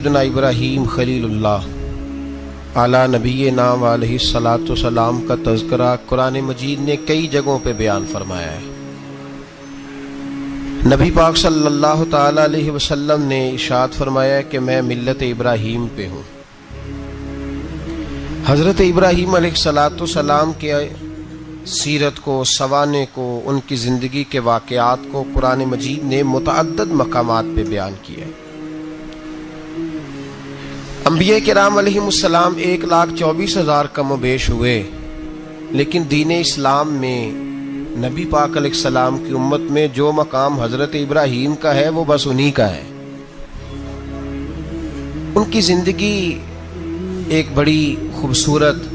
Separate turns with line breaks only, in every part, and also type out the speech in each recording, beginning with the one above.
سیدنا ابراہیم خلیل اللہ علی نبینا علیہ الصلوۃ والسلام کا تذکرہ قرآن مجید نے کئی جگہوں پہ بیان فرمایا ہے۔ نبی پاک صلی اللہ تعالی علیہ وسلم نے ارشاد فرمایا ہے کہ میں ملت ابراہیم پہ ہوں۔ حضرت ابراہیم علیہ الصلوۃ والسلام کے سیرت کو، سوانح کو، ان کی زندگی کے واقعات کو قرآن مجید نے متعدد مقامات پہ بیان کیا ہے۔ انبیاء کرام علیہم السلام 1,24,000 کم و بیش ہوئے، لیکن دین اسلام میں نبی پاک علیہ السلام کی امت میں جو مقام حضرت ابراہیم کا ہے وہ بس انہی کا ہے۔ ان کی زندگی ایک بڑی خوبصورت،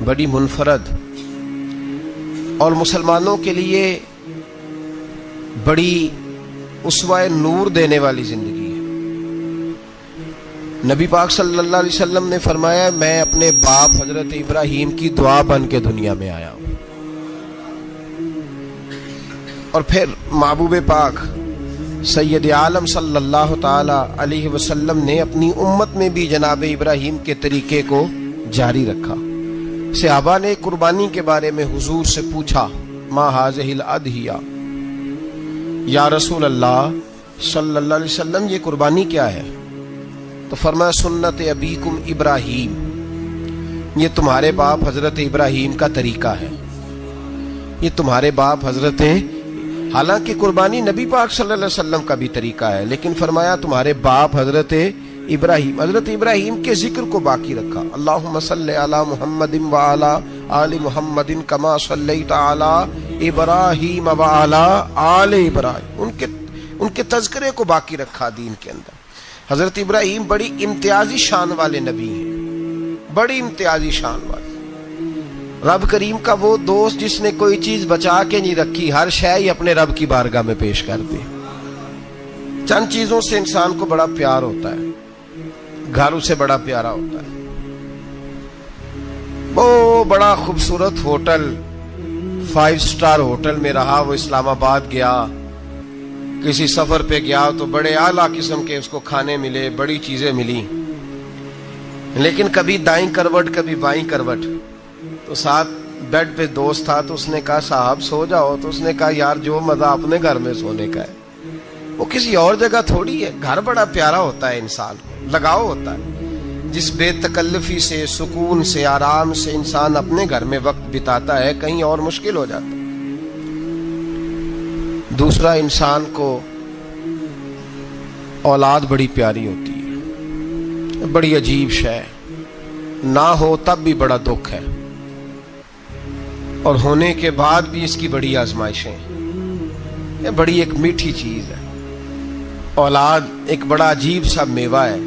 بڑی منفرد اور مسلمانوں کے لیے بڑی اسوہ نور دینے والی زندگی ہے۔ نبی پاک صلی اللہ علیہ وسلم نے فرمایا میں اپنے باپ حضرت ابراہیم کی دعا بن کے دنیا میں آیا ہوں۔ اور پھر محبوب پاک سید عالم صلی اللہ تعالی علیہ وسلم نے اپنی امت میں بھی جناب ابراہیم کے طریقے کو جاری رکھا۔ صحابہ نے قربانی کے بارے میں حضور سے پوچھا ما ھذہ الاضحیہ، یا رسول اللہ صلی اللہ علیہ وسلم یہ قربانی کیا ہے؟ تو فرمایا سنت ابیکم ابراہیم، یہ تمہارے باپ حضرت ابراہیم کا طریقہ ہے، یہ تمہارے باپ حضرت، حالانکہ قربانی نبی پاک صلی اللہ علیہ وسلم کا بھی طریقہ ہے، لیکن فرمایا تمہارے باپ حضرت ابراہیم، حضرت ابراہیم کے ذکر کو باقی رکھا۔ اللہم صلی علی محمد وعلی آل محمد کما صلیت علی ابراہیم وعلی آل ابراہیم، ان کے تذکرے کو باقی رکھا دین کے اندر۔ حضرت ابراہیم بڑی امتیازی شان والے نبی ہیں، بڑی امتیازی شان والے۔ رب کریم کا وہ دوست جس نے کوئی چیز بچا کے نہیں رکھی، ہر شے ہی اپنے رب کی بارگاہ میں پیش کر دی۔ چند چیزوں سے انسان کو بڑا پیار ہوتا ہے، گھر اسے بڑا پیارا ہوتا ہے۔ وہ بڑا خوبصورت ہوٹل، 5 سٹار ہوٹل میں رہا، وہ اسلام آباد گیا، کسی سفر پہ گیا تو بڑے اعلیٰ قسم کے اس کو کھانے ملے، بڑی چیزیں ملی، لیکن کبھی دائیں کروٹ کبھی بائیں کروٹ۔ تو ساتھ بیڈ پہ دوست تھا تو اس نے کہا صاحب سو جاؤ، تو اس نے کہا یار جو مزہ اپنے گھر میں سونے کا ہے وہ کسی اور جگہ تھوڑی ہے۔ گھر بڑا پیارا ہوتا ہے، انسان کو لگاؤ ہوتا ہے، جس بے تکلفی سے، سکون سے، آرام سے انسان اپنے گھر میں وقت بتاتا ہے، کہیں اور مشکل ہو جاتا ہے۔ دوسرا، انسان کو اولاد بڑی پیاری ہوتی ہے، بڑی عجیب شے، نہ ہو تب بھی بڑا دکھ ہے، اور ہونے کے بعد بھی اس کی بڑی آزمائشیں، یہ بڑی ایک میٹھی چیز ہے۔ اولاد ایک بڑا عجیب سا میوہ ہے،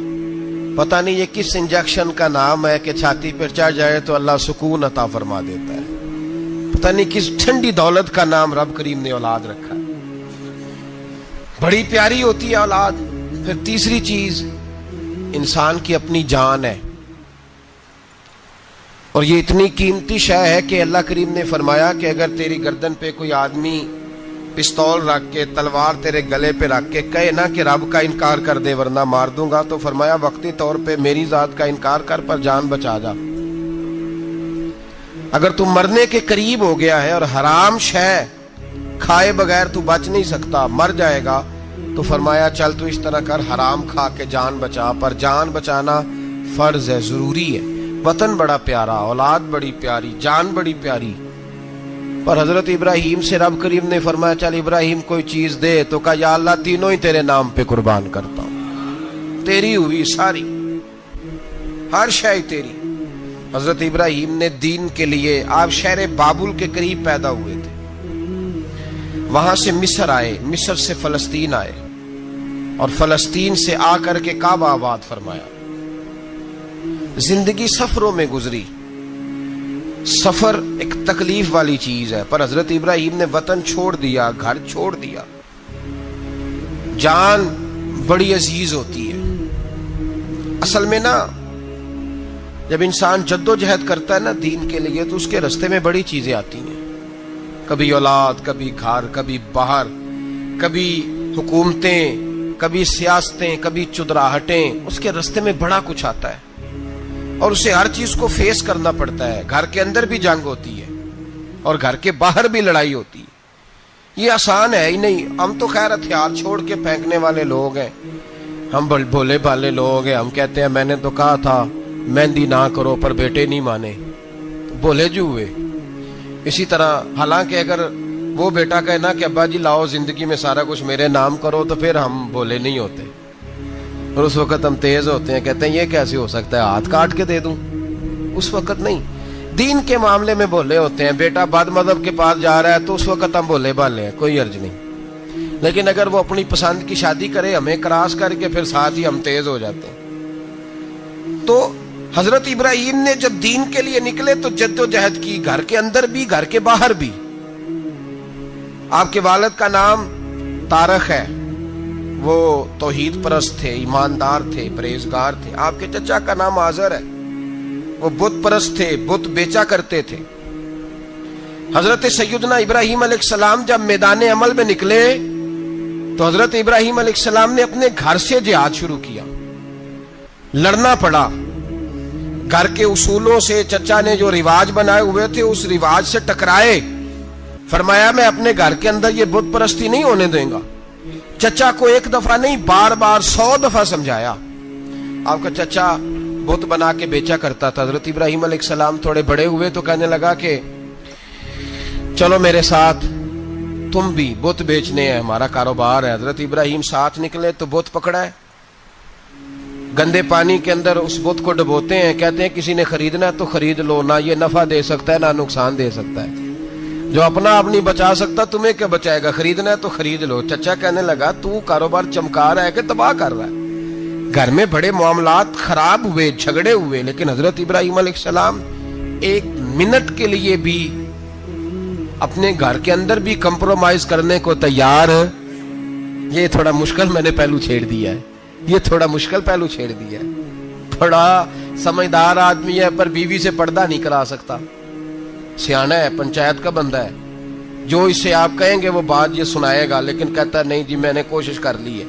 پتہ نہیں یہ کس انجیکشن کا نام ہے کہ چھاتی پر چڑھ جائے تو اللہ سکون عطا فرما دیتا ہے، پتہ نہیں کس ٹھنڈی دولت کا نام رب کریم نے اولاد رکھا ہے، بڑی پیاری ہوتی ہے اولاد۔ پھر تیسری چیز انسان کی اپنی جان ہے، اور یہ اتنی قیمتی شے ہے کہ اللہ کریم نے فرمایا کہ اگر تیری گردن پہ کوئی آدمی پستول رکھ کے، تلوار تیرے گلے پہ رکھ کے کہے نا کہ رب کا انکار کر دے ورنہ مار دوں گا، تو فرمایا وقتی طور پہ میری ذات کا انکار کر پر جان بچا جا۔ اگر تم مرنے کے قریب ہو گیا ہے اور حرام شے کھائے بغیر تو بچ نہیں سکتا، مر جائے گا، تو فرمایا چل تو اس طرح کر حرام کھا کے جان بچا، پر جان بچانا فرض ہے، ضروری ہے۔ وطن بڑا پیارا، اولاد بڑی پیاری، جان بڑی پیاری، پر حضرت ابراہیم سے رب کریم نے فرمایا چل ابراہیم کوئی چیز دے، تو کہا یا اللہ تینوں ہی تیرے نام پہ قربان کرتا ہوں، تیری ہوئی ساری، ہر شے تیری۔ حضرت ابراہیم نے دین کے لیے، آپ شہر بابل کے قریب پیدا ہوئے تھے، وہاں سے مصر آئے، مصر سے فلسطین آئے، اور فلسطین سے آ کر کے کعبہ آباد فرمایا۔ زندگی سفروں میں گزری، سفر ایک تکلیف والی چیز ہے، پر حضرت ابراہیم نے وطن چھوڑ دیا، گھر چھوڑ دیا۔ جان بڑی عزیز ہوتی ہے اصل میں نا، جب انسان جد و جہد کرتا ہے نا دین کے لیے تو اس کے رستے میں بڑی چیزیں آتی ہیں، کبھی اولاد، کبھی گھر، کبھی باہر، کبھی حکومتیں، کبھی سیاستیں، کبھی چدراہٹیں، اس کے راستے میں بڑا کچھ آتا ہے اور اسے ہر چیز کو فیس کرنا پڑتا ہے. گھر کے اندر بھی جنگ ہوتی ہے اور گھر کے باہر بھی لڑائی ہوتی ہے. یہ آسان ہے ہی نہیں. ہم تو خیر ہتھیار چھوڑ کے پھینکنے والے لوگ ہیں، ہم بھولے بھالے لوگ ہیں. ہم کہتے ہیں میں نے تو کہا تھا مہندی نہ کرو، پر بیٹے نہیں مانے، بھولے جو ہوئے. اسی طرح حالانکہ اگر وہ بیٹا کہے نا کہ ابا جی لاؤ زندگی میں سارا کچھ میرے نام کرو، تو پھر ہم بھولے نہیں ہوتے، اور اس وقت ہم تیز ہوتے ہیں، کہتے ہیں یہ کیسے ہو سکتا ہے، ہاتھ کاٹ کے دے دوں. اس وقت نہیں. دین کے معاملے میں بھولے ہوتے ہیں. بیٹا بد مذہب کے پاس جا رہا ہے تو اس وقت ہم بھولے بھالے ہیں، کوئی عرض نہیں. لیکن اگر وہ اپنی پسند کی شادی کرے ہمیں کراس کر کے، پھر ساتھ ہی ہم تیز ہو جاتے ہیں. تو حضرت ابراہیم نے جب دین کے لیے نکلے تو جد و جہد کی، گھر کے اندر بھی گھر کے باہر بھی. آپ کے والد کا نام طارق ہے، وہ توحید پرست تھے، ایماندار تھے، پرہیزگار تھے. آپ کے چچا کا نام آزر ہے، وہ بت پرست تھے، بت بیچا کرتے تھے. حضرت سیدنا ابراہیم علیہ السلام جب میدان عمل میں نکلے تو حضرت ابراہیم علیہ السلام نے اپنے گھر سے جہاد شروع کیا. لڑنا پڑا. گھر کے اصولوں سے، چچا نے جو رواج بنائے ہوئے تھے اس رواج سے ٹکرائے. فرمایا میں اپنے گھر کے اندر یہ بت پرستی نہیں ہونے دیں گا. چچا کو ایک دفعہ نہیں، بار بار 100 دفعہ سمجھایا. آپ کا چچا بت بنا کے بیچا کرتا تھا. حضرت ابراہیم علیہ السلام تھوڑے بڑے ہوئے تو کہنے لگا کہ چلو میرے ساتھ، تم بھی بت بیچنے ہیں، ہمارا کاروبار ہے. حضرت ابراہیم ساتھ نکلے تو بت پکڑا ہے. گندے پانی کے اندر اس بت کو ڈبوتے ہیں، کہتے ہیں کسی نے خریدنا ہے تو خرید لو، نہ یہ نفع دے سکتا ہے نہ نقصان دے سکتا ہے. جو اپنا آپ نہیں بچا سکتا تمہیں کیا بچائے گا، خریدنا ہے تو خرید لو. چچا کہنے لگا تو کاروبار چمکا رہا ہے کہ تباہ کر رہا ہے. گھر میں بڑے معاملات خراب ہوئے، جھگڑے ہوئے، لیکن حضرت ابراہیم علیہ السلام ایک منٹ کے لیے بھی اپنے گھر کے اندر بھی کمپرومائز کرنے کو تیار. یہ تھوڑا مشکل میں نے پہلو چھیڑ دیا ہے، یہ تھوڑا مشکل پہلو چھیڑ دیا ہے. بڑا سمجھدار آدمی ہے پر بیوی سے پردہ نہیں کرا سکتا. سیانا ہے، پنچایت کا بندہ ہے، جو اس سے آپ کہیں گے وہ بات یہ سنائے گا، لیکن کہتا ہے نہیں جی میں نے کوشش کر لی ہے.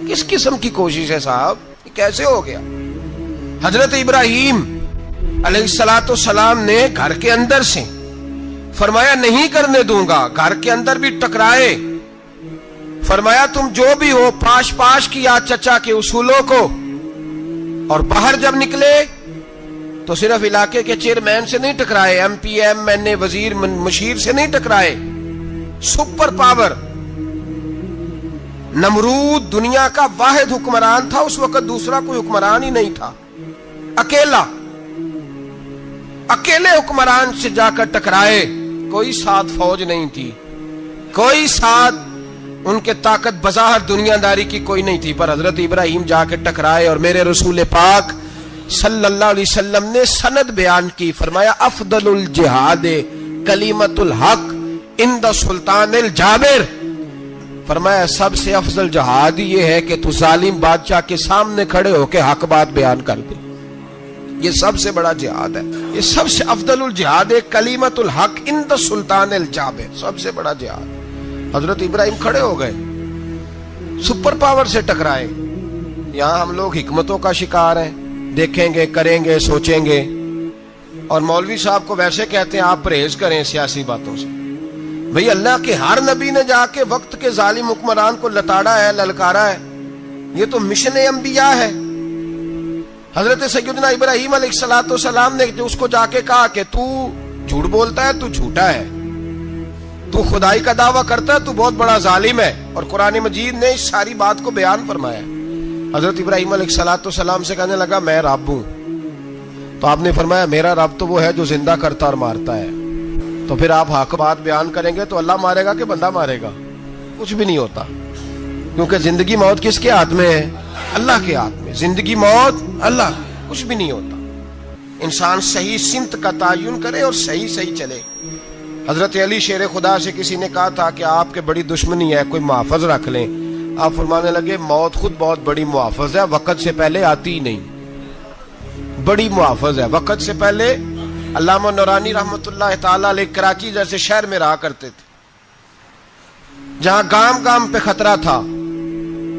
کس قسم کی کوشش ہے صاحب، یہ کیسے ہو گیا؟ حضرت ابراہیم علیہ السلام نے گھر کے اندر سے فرمایا نہیں کرنے دوں گا. گھر کے اندر بھی ٹکرائے. فرمایا تم جو بھی ہو، پاش پاش کیا چچا کے اصولوں کو. اور باہر جب نکلے تو صرف علاقے کے چیئرمین سے نہیں ٹکرائے، ایم پی ایم این اے وزیر مشیر سے نہیں ٹکرائے. سپر پاور نمرود دنیا کا واحد حکمران تھا اس وقت، دوسرا کوئی حکمران ہی نہیں تھا. اکیلے حکمران سے جا کر ٹکرائے. کوئی ساتھ فوج نہیں تھی، کوئی ساتھ ان کے طاقت بظاہر دنیا داری کی کوئی نہیں تھی، پر حضرت ابراہیم جا کے ٹکرائے. اور میرے رسول پاک صلی اللہ علیہ وسلم نے سند بیان کی. فرمایا افضل الجہاد کلمۃ الحق عند سلطان الجابر. فرمایا سب سے افضل جہاد یہ ہے کہ تو ظالم بادشاہ کے سامنے کھڑے ہو کے حق بات بیان کر دے. یہ سب سے بڑا جہاد ہے. یہ سب سے افضل الجہاد کلمۃ الحق عند سلطان الجابر، سب سے بڑا جہاد. حضرت ابراہیم کھڑے ہو گئے، سپر پاور سے ٹکرائے. یہاں ہم لوگ حکمتوں کا شکار ہیں، دیکھیں گے، کریں گے، سوچیں گے. اور مولوی صاحب کو ویسے کہتے ہیں آپ پرہیز کریں سیاسی باتوں سے. بھئی اللہ کے ہر نبی نے جا کے وقت کے ظالم حکمران کو لتاڑا ہے، للکارا ہے. یہ تو مشن انبیاء ہے. حضرت سیدنا ابراہیم علیہ السلام نے جو اس کو جا کے کہا کہ تو جھوٹ بولتا ہے، تو جھوٹا ہے، تو خدائی کا دعویٰ کرتا ہے، تو بہت بڑا ظالم ہے. اور قرآن مجید نے اس ساری بات کو بیان فرمایا. حضرت ابراہیم علیہ السلام سے کہنے لگا میں رب ہوں. تو آپ نے فرمایا میرا رب تو وہ ہے جو زندہ کرتا اور مارتا ہے. تو پھر آپ حق بات بیان کریں گے تو اللہ مارے گا کہ بندہ مارے گا؟ کچھ بھی نہیں ہوتا، کیونکہ زندگی موت کس کے ہاتھ میں ہے؟ اللہ کے ہاتھ میں. زندگی موت اللہ، کچھ بھی نہیں ہوتا. انسان صحیح سمت کا تعین کرے اور صحیح چلے. حضرت علی شیر خدا سے کسی نے کہا تھا کہ آپ کے بڑی دشمنی ہے، کوئی محافظ رکھ لیں. آپ فرمانے لگے موت خود بہت بڑی محافظ ہے، وقت سے پہلے آتی ہی نہیں. بڑی محافظ ہے، وقت سے پہلے. علامہ نورانی رحمت اللہ تعالی علیہ کراچی جیسے شہر میں رہا کرتے تھے، جہاں گام گام پہ خطرہ تھا.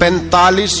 45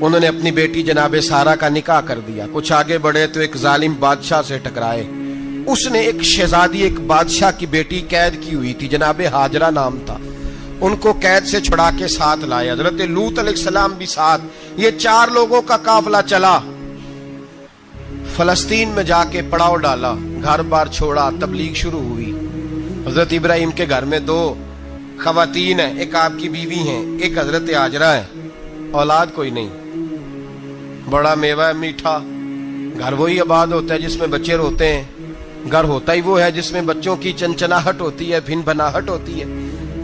انہوں نے اپنی بیٹی جناب سارہ کا نکاح کر دیا. کچھ آگے بڑھے تو ایک ظالم بادشاہ سے ٹکرائے. اس نے ایک شہزادی ایک بادشاہ کی بیٹی قید کی ہوئی تھی, جناب ہاجرہ نام تھا. ان کو قید سے چھڑا کے ساتھ لائے. حضرت لوط علیہ السلام بھی ساتھ. یہ 4 لوگوں کا قافلہ چلا. فلسطین میں جا کے پڑاؤ ڈالا, گھر بار چھوڑا, تبلیغ شروع ہوئی. حضرت ابراہیم کے گھر میں 2 خواتین ہیں, ایک آپ کی بیوی ہیں, ایک حضرت ہاجرہ ہے. اولاد کوئی نہیں. بڑا میوہ ہے میٹھا. گھر وہی آباد ہوتا ہے جس میں بچے روتے ہیں. گھر ہوتا ہی وہ ہے جس میں بچوں کی چنچناہٹ ہوتی ہے, بھن بھناہٹ ہوتی ہے.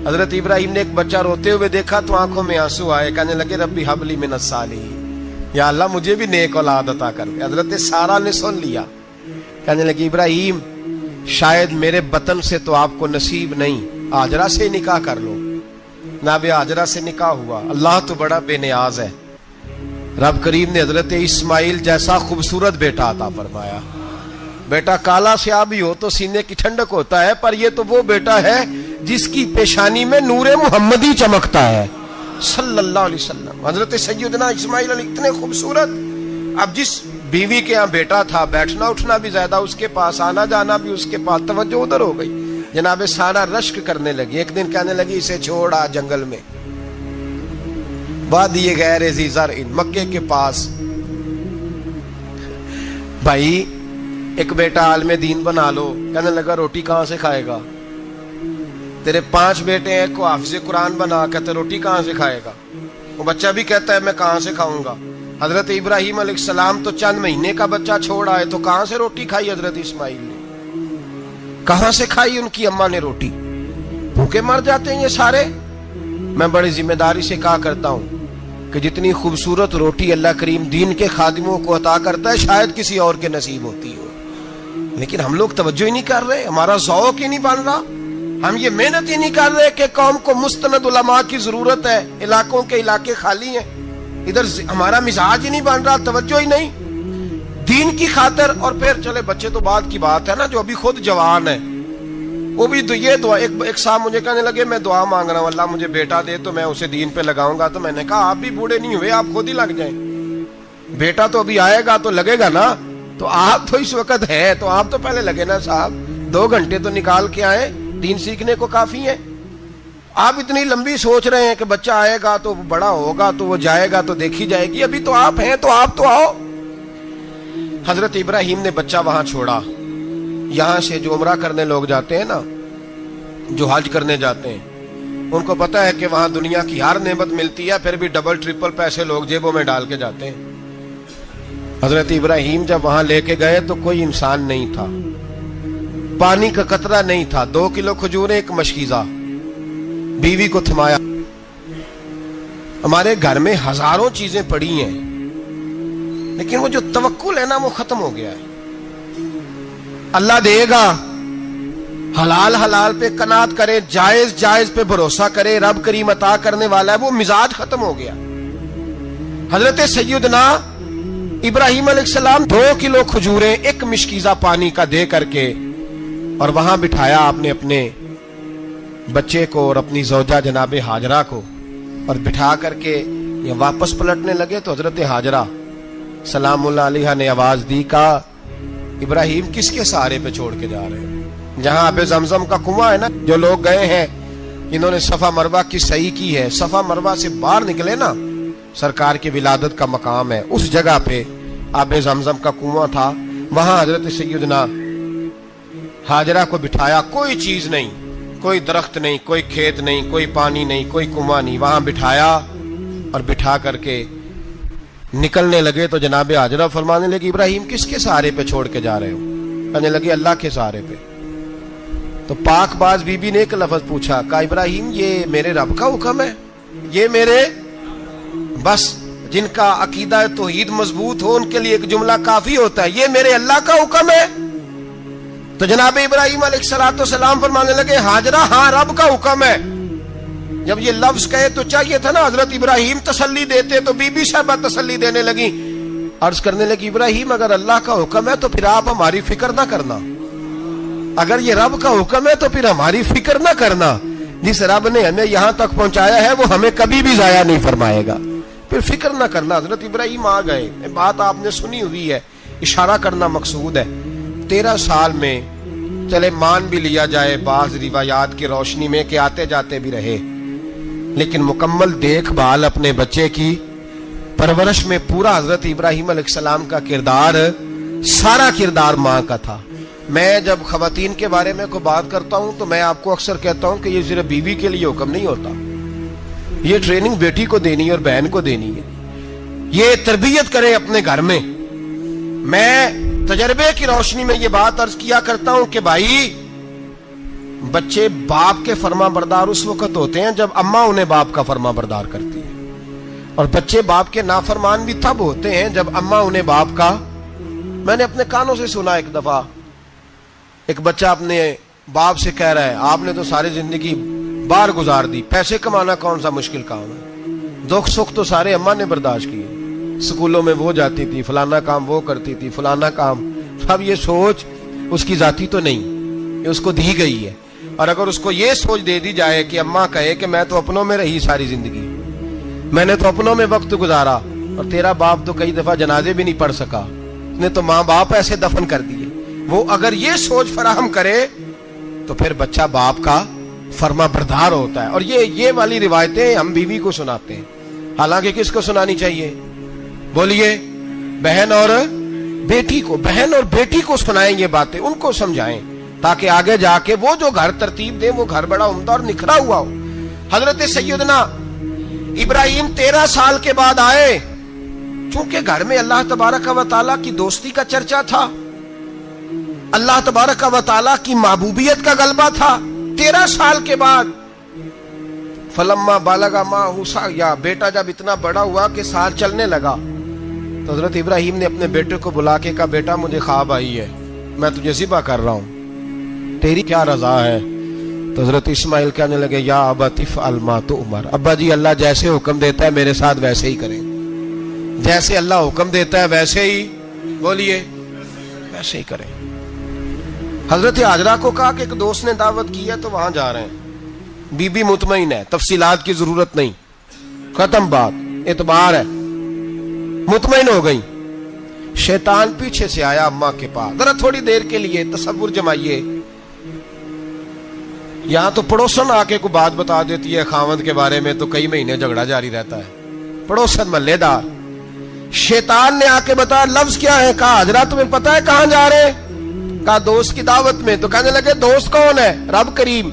حضرت ابراہیم نے ایک بچہ روتے ہوئے دیکھا تو آنکھوں میں آنسو آئے. کہنے لگے ربی ہب لی من الصالحین, یا اللہ مجھے بھی نیک اولاد عطا کر دے. حضرت سارہ نے سن لیا. کہنے لگی ابراہیم شاید میرے بطن سے تو آپ کو نصیب نہیں, ہاجرہ سے نکاح کر لو. جناب ہاجرہ سے نکاح ہوا. اللہ تو بڑا بے نیاز ہے. رب کریم نے حضرت اسماعیل جیسا خوبصورت بیٹا عطا فرمایا. بیٹا کالا سیاہ بھی ہو تو سینے کی ٹھنڈک ہوتا ہے, پر یہ تو وہ بیٹا ہے جس کی پیشانی میں نور محمدی چمکتا ہے صلی اللہ علیہ وسلم. حضرت سیدنا اسماعیل علیہ اتنے خوبصورت. اب جس بیوی کے ہاں بیٹا تھا, بیٹھنا اٹھنا بھی زیادہ اس کے پاس, آنا جانا بھی اس کے پاس, توجہ ادھر ہو گئی. جناب سارہ رشک کرنے لگی. ایک دن کہنے لگی اسے چھوڑ آ جنگل میں, وادی غیر ذی زرع, مکے کے پاس. بھائی ایک بیٹا عالم دین بنا لو. کہنے لگا روٹی کہاں سے کھائے گا؟ تیرے 5 بیٹے ہیں, کو حافظ قرآن بنا, کہتے روٹی کہاں سے کھائے گا؟ وہ بچہ بھی کہتا ہے میں کہاں سے کھاؤں گا. حضرت ابراہیم علیہ السلام تو چند مہینے کا بچہ چھوڑ آئے, تو کہاں سے روٹی کھائی حضرت اسماعیل نے؟ کہاں سے کھائی ان کی اماں نے روٹی؟ بھوکے مر جاتے ہیں یہ سارے. میں بڑی ذمہ داری سے کہا کرتا ہوں کہ جتنی خوبصورت روٹی اللہ کریم دین کے خادموں کو عطا کرتا ہے شاید کسی اور کے نصیب ہوتی ہو, لیکن ہم لوگ توجہ ہی نہیں کر رہے. ہمارا ذوق ہی نہیں بن رہا. ہم یہ محنت ہی نہیں کر رہے کہ قوم کو مستند علماء کی ضرورت ہے. علاقوں کے علاقے خالی ہیں, ادھر ہمارا مزاج ہی نہیں بن رہا, توجہ ہی نہیں دین کی خاطر. اور پھر چلے بچے تو بعد کی بات ہے نا, جو ابھی خود جوان ہے وہ بھی یہ دعا. ایک صاحب مجھے کہنے لگے میں دعا مانگ رہا ہوں اللہ مجھے بیٹا دے تو میں اسے دین پہ لگاؤں گا. تو میں نے کہا آپ بھی بوڑھے نہیں ہوئے, آپ خود ہی لگ جائیں. بیٹا تو ابھی آئے گا تو لگے گا نا. تو آپ تو اس وقت ہے تو آپ تو پہلے لگے نا صاحب. 2 گھنٹے تو نکال کے آئے, دین سیکھنے کو کافی ہے. آپ اتنی لمبی سوچ رہے ہیں کہ بچہ آئے گا تو بڑا ہوگا تو وہ جائے گا تو دیکھی جائے گی. ابھی تو آپ ہیں تو آپ تو آؤ. حضرت ابراہیم نے بچہ وہاں چھوڑا. یہاں سے جو عمرہ کرنے لوگ جاتے ہیں نا, جو حج کرنے جاتے ہیں, ان کو پتا ہے کہ وہاں دنیا کی ہر نعمت ملتی ہے, پھر بھی ڈبل ٹرپل پیسے لوگ جیبوں میں ڈال کے جاتے ہیں. حضرت ابراہیم جب وہاں لے کے گئے تو کوئی انسان نہیں تھا, پانی کا قطرہ نہیں تھا. 2 کلو کھجوریں, ایک مشکیزہ. بیوی کو تھمایا. ہمارے گھر میں ہزاروں چیزیں پڑی ہیں, لیکن وہ جو توکل ہے نا وہ ختم ہو گیا ہے. اللہ دے گا, حلال حلال پہ قناعت کرے, جائز جائز پہ بھروسہ کرے, رب کریم عطا کرنے والا ہے. وہ مزاج ختم ہو گیا. حضرت سیدنا ابراہیم علیہ السلام 2 کلو کھجوریں, ایک مشکیزہ پانی کا دے کر کے, اور وہاں بٹھایا آپ نے اپنے بچے کو اور اپنی زوجہ جناب ہاجرہ کو, اور بٹھا کر کے یہ واپس پلٹنے لگے. تو حضرت ہاجرہ سلام اللہ علیہ نے آواز دی, کہا ابراہیم کس کے سہارے پہ چھوڑ کے جا رہے ہیں؟ جہاں آب زمزم کا کنواں ہے نا, جو لوگ گئے ہیں انہوں نے صفا مروہ کی صحیح کی ہے, صفا مروہ سے باہر نکلے نا, سرکار کی ولادت کا مقام ہے, اس جگہ پہ آب زمزم کا کنواں تھا. وہاں حضرت سیدنا ہاجرہ کو بٹھایا. کوئی چیز نہیں, کوئی درخت نہیں, کوئی کھیت نہیں, کوئی پانی نہیں, کوئی کنواں نہیں. وہاں بٹھایا اور بٹھا کر کے نکلنے لگے تو جناب ہاجرہ فرمانے لگی ابراہیم کس کے سہارے پہ چھوڑ کے جا رہے ہو؟ کہنے لگے اللہ کے سہارے پہ. تو پاک باز بی بی نے ایک لفظ پوچھا, کہا ابراہیم یہ میرے رب کا حکم ہے؟ یہ میرے, بس جن کا عقیدہ توحید مضبوط ہو ان کے لیے ایک جملہ کافی ہوتا ہے, یہ میرے اللہ کا حکم ہے. تو جناب ابراہیم علیہ السلام فرمانے لگے ہاجرہ ہاں رب کا حکم ہے. جب یہ لفظ کہے تو چاہیے تھا نا حضرت ابراہیم تسلی دیتے, تو بی بی صاحبہ تسلی دینے لگی. عرض کرنے لگی ابراہیم اگر اللہ کا حکم ہے تو پھر آپ ہماری فکر نہ کرنا. اگر یہ رب کا حکم ہے تو پھر ہماری فکر نہ کرنا. جس رب نے ہمیں یہاں تک پہنچایا ہے وہ ہمیں کبھی بھی ضائع نہیں فرمائے گا. پھر فکر نہ کرنا. حضرت ابراہیم آ گئے, بات آپ نے سنی ہوئی ہے, اشارہ کرنا مقصود ہے. 13 سال میں چلے مان بھی لیا جائے بعض روایات کی روشنی میں کہ آتے جاتے بھی رہے, لیکن مکمل دیکھ بھال اپنے بچے کی پرورش میں پورا حضرت ابراہیم علیہ السلام کا کردار, سارا کردار ماں کا تھا. میں جب خواتین کے بارے میں کوئی بات کرتا ہوں تو میں آپ کو اکثر کہتا ہوں کہ یہ صرف بیوی کے لیے حکم نہیں ہوتا, یہ ٹریننگ بیٹی کو دینی ہے اور بہن کو دینی ہے. یہ تربیت کریں اپنے گھر میں. میں تجربے کی روشنی میں یہ بات عرض کیا کرتا ہوں کہ بھائی بچے باپ کے فرما بردار اس وقت ہوتے ہیں جب اماں انہیں باپ کا فرما بردار کرتی ہے, اور بچے باپ کے نافرمان بھی تب ہوتے ہیں جب اماں انہیں باپ کا. میں نے اپنے کانوں سے سنا ایک دفعہ ایک بچہ اپنے باپ سے کہہ رہا ہے آپ نے تو ساری زندگی باہر گزار دی, پیسے کمانا کون سا مشکل کام ہے, دکھ سکھ تو سارے اماں نے برداشت کیے, سکولوں میں وہ جاتی تھی, فلانا کام وہ کرتی تھی, فلانا کام. اب یہ سوچ اس کی ذاتی تو نہیں, یہ اس کو دی گئی ہے. اور اگر اس کو یہ سوچ دے دی جائے کہ اماں کہے کہ میں تو اپنوں میں رہی ساری زندگی, میں نے تو اپنوں میں وقت گزارا, اور تیرا باپ تو کئی دفعہ جنازے بھی نہیں پڑھ سکا, اس نے تو ماں باپ ایسے دفن کر دیے, وہ اگر یہ سوچ فراہم کرے تو پھر بچہ باپ کا فرما بردار ہوتا ہے. اور یہ والی روایتیں ہم بیوی کو سناتے ہیں, حالانکہ کس کو سنانی چاہیے بولیے؟ بہن اور بیٹی کو. بہن اور بیٹی کو سنائیں یہ باتیں, ان کو سمجھائیں تاکہ آگے جا کے وہ جو گھر ترتیب دیں وہ گھر بڑا عمدہ اور نکھرا ہوا ہو. حضرت سیدنا ابراہیم 13 سال کے بعد آئے, چونکہ گھر میں اللہ تبارک و تعالیٰ کی دوستی کا چرچا تھا, اللہ تبارک و تعالیٰ کی محبوبیت کا غلبہ تھا. 13 سال کے بعد فلما بالغ معہ سعیا, بیٹا جب اتنا بڑا ہوا کہ سال چلنے لگا تو حضرت ابراہیم نے اپنے بیٹے کو بلا کے کہا بیٹا مجھے خواب آئی ہے, میں تجھے ذبح کر رہا ہوں, تیری کیا رضا ہے؟ تو حضرت اسماعیل کہنے لگے یا ابت افعل ما تؤمر, ابا جی اللہ جیسے حکم دیتا ہے میرے ساتھ ویسے ہی کریں, جیسے اللہ حکم دیتا ہے ویسے ہی بولیے ویسے ہی کریں. حضرت حاجرہ کو کہا کہ ایک دوست نے دعوت کی ہے تو وہاں جا رہے ہیں, بی بی مطمئن ہے, تفصیلات کی ضرورت نہیں, ختم بات, اعتبار ہے, مطمئن ہو گئی. شیطان پیچھے سے آیا اماں کے پاس, ذرا تھوڑی دیر کے لیے تصور جمائیے, یہاں تو پڑوسن آ کے کوئی بات بتا دیتی ہے خاوند کے بارے میں تو کئی مہینے جھگڑا جاری رہتا ہے, پڑوسن محلے دار. شیطان نے آ کے بتایا لفظ کیا ہے, کہا حاجرہ تمہیں پتا ہے کہاں جا رہے؟ کہا دوست کی دعوت میں. تو کہنے لگے دوست کون ہے؟ رب کریم,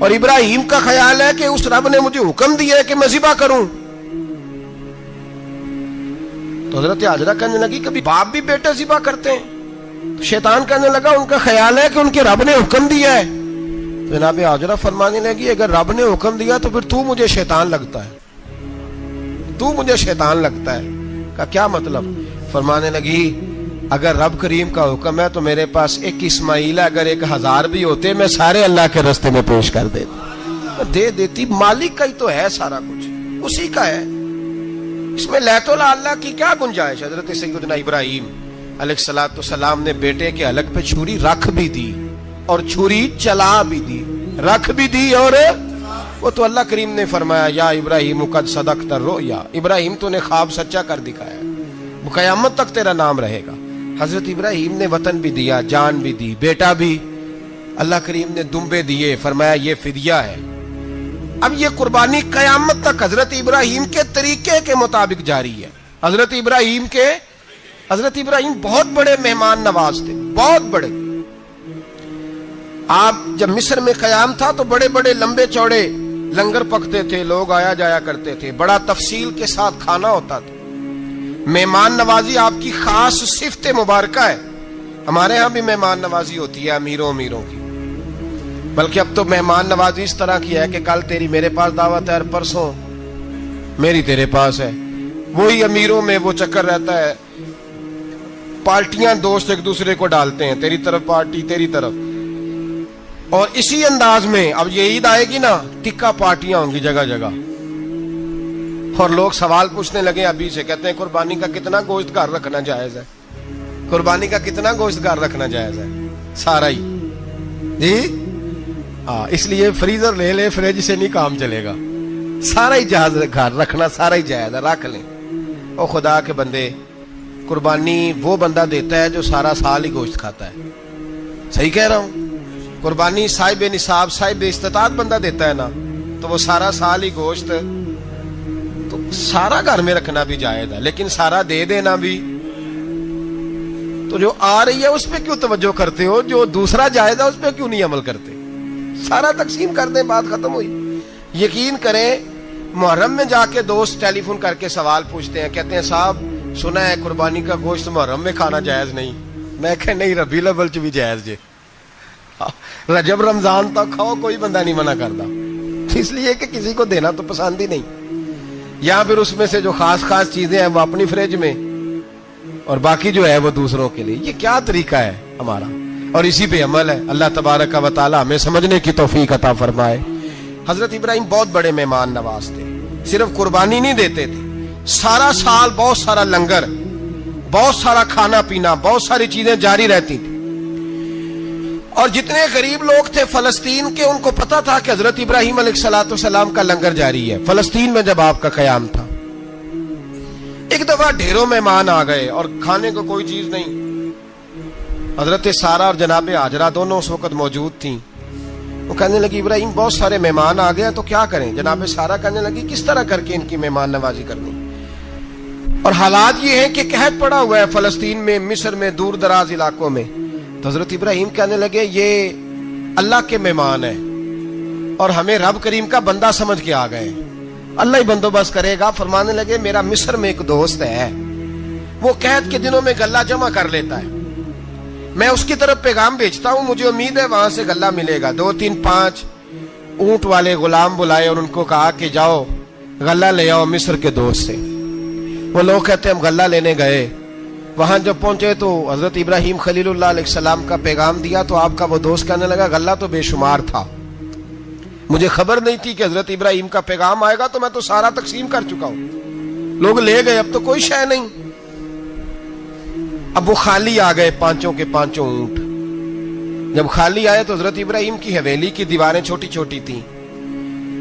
اور ابراہیم کا خیال ہے کہ اس رب نے مجھے حکم دیا ہے کہ میں ذبح کروں. تو حضرت حاجرہ کہنے لگی کبھی باپ بھی بیٹے ذبح کرتے ہیں؟ شیطان کہنے لگا ان کا خیال ہے کہ ان کے رب نے حکم دیا ہے. جناب حاجرہ فرمانے لگی اگر رب نے حکم دیا تو پھر تو مجھے شیطان لگتا ہے, تو مجھے شیطان لگتا ہے. کا کیا مطلب؟ فرمانے لگی اگر رب کریم کا حکم ہے تو میرے پاس ایک اسماعیل ہے, اگر 1000 بھی ہوتے میں سارے اللہ کے راستے میں پیش کر دے دیتی. مالک کا ہی تو ہے سارا کچھ, اسی کا ہے, اس میں لیت اللہ کی کیا گنجائش. حضرت سیدنا ابراہیم علیہ السلام نے بیٹے کے حلق پہ چھری رکھ بھی دی اور چھری چلا بھی دی, رکھ بھی دی, اور وہ تو اللہ کریم نے فرمایا یا ابراہیم قد صدقت الرؤیا, ابراہیم تو نے خواب سچا کر دکھایا, وہ قیامت تک تیرا نام رہے گا. حضرت ابراہیم نے وطن بھی دیا, جان بھی دی, بیٹا بھی, اللہ کریم نے دمبے دیے, فرمایا یہ فدیہ ہے. اب یہ قربانی قیامت تک حضرت ابراہیم کے طریقے کے مطابق جاری ہے. حضرت ابراہیم بہت بڑے مہمان نواز تھے, بہت بڑے. آپ جب مصر میں قیام تھا تو بڑے بڑے لمبے چوڑے لنگر پکتے تھے, لوگ آیا جایا کرتے تھے, بڑا تفصیل کے ساتھ کھانا ہوتا تھا. مہمان نوازی آپ کی خاص صفت مبارکہ ہے. ہمارے ہاں بھی مہمان نوازی ہوتی ہے امیروں کی, بلکہ اب تو مہمان نوازی اس طرح کی ہے کہ کل تیری میرے پاس دعوت ہے اور پرسوں میری تیرے پاس ہے. وہی امیروں میں وہ چکر رہتا ہے, پارٹیاں دوست ایک دوسرے کو ڈالتے ہیں, تیری طرف پارٹی تیری طرف. اور اسی انداز میں اب یہ عید آئے گی نا, ٹکا پارٹیاں ہوں گی جگہ جگہ, اور لوگ سوال پوچھنے لگے ابھی سے, کہتے ہیں قربانی کا کتنا گوشت گھر رکھنا جائز ہے, قربانی کا کتنا گوشت گھر رکھنا جائز ہے؟ سارا ہی جی. اس لیے فریزر لے لے, فریج سے نہیں کام چلے گا. سارا ہی جہاز گھر رکھنا سارا ہی جائز ہے، رکھ لیں۔ او خدا کے بندے، قربانی وہ بندہ دیتا ہے جو سارا سال ہی گوشت کھاتا ہے، صحیح کہہ رہا ہوں؟ قربانی صاحب نصاب صاحب استطاعت بندہ دیتا ہے نا، تو وہ سارا سال ہی گوشت، تو سارا گھر میں رکھنا بھی جائز ہے، لیکن سارا دے دینا بھی۔ تو جو آ رہی ہے اس پہ کیوں توجہ کرتے ہو؟ جو دوسرا جائز ہے اس پہ کیوں نہیں عمل کرتے؟ سارا تقسیم کر دیں، بات ختم ہوئی۔ یقین کریں، محرم میں جا کے دوست ٹیلی فون کر کے سوال پوچھتے ہیں، کہتے ہیں صاحب سنا ہے قربانی کا گوشت محرم میں کھانا جائز نہیں۔ میں کہ نہیں، ربیع الاول چ بھی جائز جے، رجب رمضان تک کھاؤ، کوئی بندہ نہیں منع کرتا، اس لیے کہ کسی کو دینا تو پسند ہی نہیں، یا پھر اس میں سے جو خاص خاص چیزیں ہیں وہ اپنی فریج میں، اور باقی جو ہے وہ دوسروں کے لیے۔ یہ کیا طریقہ ہے ہمارا؟ اور اسی پہ عمل ہے۔ اللہ تبارک و تعالی ہمیں سمجھنے کی توفیق عطا فرمائے۔ حضرت ابراہیم بہت بڑے مہمان نواز تھے، صرف قربانی نہیں دیتے تھے، سارا سال بہت سارا لنگر، بہت سارا کھانا پینا، بہت ساری چیزیں جاری رہتی تھی۔ اور جتنے غریب لوگ تھے فلسطین کے، ان کو پتا تھا کہ حضرت ابراہیم علیہ السلام کا لنگر جاری ہے فلسطین میں جب آپ کا قیام تھا۔ ایک دفعہ ڈھیروں مہمان آ گئے اور کھانے کو کوئی چیز نہیں۔ حضرت سارہ اور جناب ہاجرہ دونوں اس وقت موجود تھیں۔ وہ کہنے لگی ابراہیم بہت سارے مہمان آ گئے تو کیا کریں؟ جناب سارہ کہنے لگی کس طرح کر کے ان کی مہمان نوازی کرنی؟ اور حالات یہ ہیں کہ قحط پڑا ہوا ہے فلسطین میں، مصر میں، دور دراز علاقوں میں۔ تو حضرت ابراہیم کہنے لگے یہ اللہ کے مہمان ہیں اور ہمیں رب کریم کا بندہ سمجھ کے آ گئے، اللہ ہی بندوبست کرے گا۔ فرمانے لگے میرا مصر میں ایک دوست ہے، وہ قحط کے دنوں میں غلہ جمع کر لیتا ہے، میں اس کی طرف پیغام بھیجتا ہوں، مجھے امید ہے وہاں سے غلہ ملے گا۔ 2 3 5 اونٹ والے غلام بلائے اور ان کو کہا کہ جاؤ غلہ لے آؤ مصر کے دوست سے۔ وہ لوگ کہتے ہیں ہم غلہ لینے گئے، وہاں جب پہنچے تو حضرت ابراہیم خلیل اللہ علیہ السلام کا پیغام دیا تو آپ کا وہ دوست کہنے لگا غلہ تو بے شمار تھا، مجھے خبر نہیں تھی کہ حضرت ابراہیم کا پیغام آئے گا، تو میں تو سارا تقسیم کر چکا ہوں، لوگ لے گئے، اب تو کوئی شے نہیں۔ اب وہ خالی آ گئے 5 کے 5 اونٹ۔ جب خالی آئے تو حضرت ابراہیم کی حویلی کی دیواریں چھوٹی چھوٹی تھیں،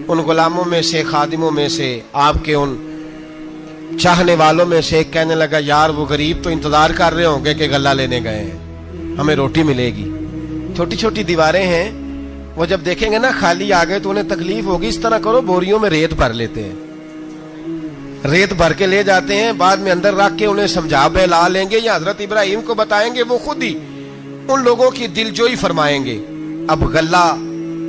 ان غلاموں میں سے، خادموں میں سے، آپ کے ان چاہنے والوں میں سے ایک کہنے لگا یار وہ غریب تو انتظار کر رہے ہوں گے کہ غلہ لینے گئے ہیں، ہمیں روٹی ملے گی۔ چھوٹی چھوٹی دیواریں ہیں، وہ جب دیکھیں گے نا خالی آ گئے تو انہیں تکلیف ہوگی، اس طرح کرو بوریوں میں ریت بھر لیتے ہیں، ریت بھر کے لے جاتے ہیں، بعد میں اندر رکھ کے انہیں سمجھا بہلا لیں گے یا حضرت ابراہیم کو بتائیں گے، وہ خود ہی ان لوگوں کی دل جوئی فرمائیں گے۔ اب غلہ